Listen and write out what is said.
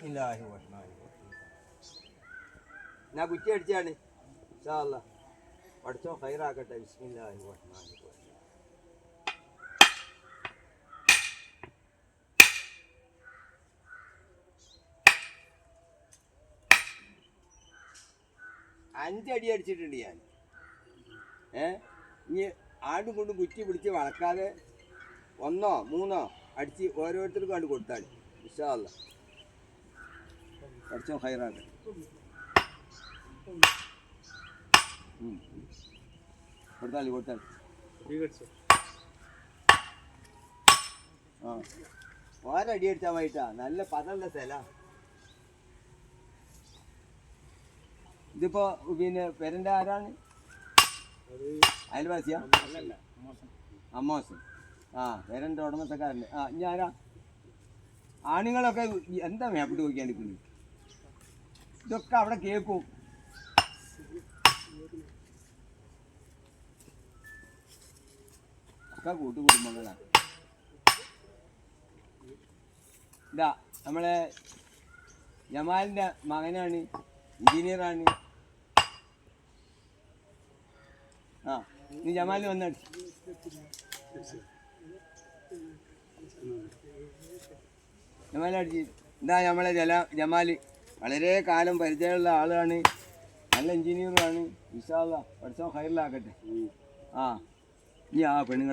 ബിസ്മില്ലാഹി റഹ്മാനിർ റഹീം. ഞാൻ കുറ്റി അടിച്ചാണ്. ഇൻഷാ അല്ലാഹ് പഠിച്ചോ ഖൈറാക്കട്ടെ. ബിസ്മില്ലാഹി റഹ്മാനിർ റഹീം. അഞ്ചടി അടിച്ചിട്ടുണ്ട് ഞാൻ. ഇനി ആണ്ടും കൊണ്ടും കുറ്റി പിടിച്ച് വളക്കാതെ 1 3 അടിച്ച് ഓരോരുത്തർക്കും കണ്ട് കൊടുത്താൽ ഇൻഷാ അല്ലാഹ് പഠിച്ചോ ഖൈറാക്കട്ടെ. കൊടുത്താൽ ആ ഓരടി അടിച്ചാൽ മതിട്ടാ. നല്ല പതള്ള സ്ഥല. ഇതിപ്പോ പിന്നെ പെരന്റെ ആരാണ്? അയൽവാസിയാ? അമ്മോസൻ. ആ പെരന്റെ ഉടമസ്ഥക്കാരൻ്റെ. ആ ഇനി ആരാ? ആണുങ്ങളൊക്കെ എന്താ മേപ്പിട്ട് നോക്കിയാണ്ടിരിക്കുന്നത്? ഇതൊക്കെ അവിടെ കേൾക്കും. ഒക്കെ കൂട്ടുകുടുംബങ്ങളാ. ഇതാ നമ്മളെ ജമാലിൻ്റെ മകനാണ്, എഞ്ചിനീയറാണ്. ആ നീ ജമാലിന് വന്നടി. ജമാലടിച്ച് ഇതാ നമ്മളെ ജമാല് വളരെ കാലം പരിചയമുള്ള ആളാണ്. നല്ല എഞ്ചിനീയറുമാണ്. ഇൻഷാ അല്ലാഹ് പഠിച്ചോ ഖൈറിലാക്കട്ടെ. ആ ഇനി ആ പെണ്ണുങ്ങൾ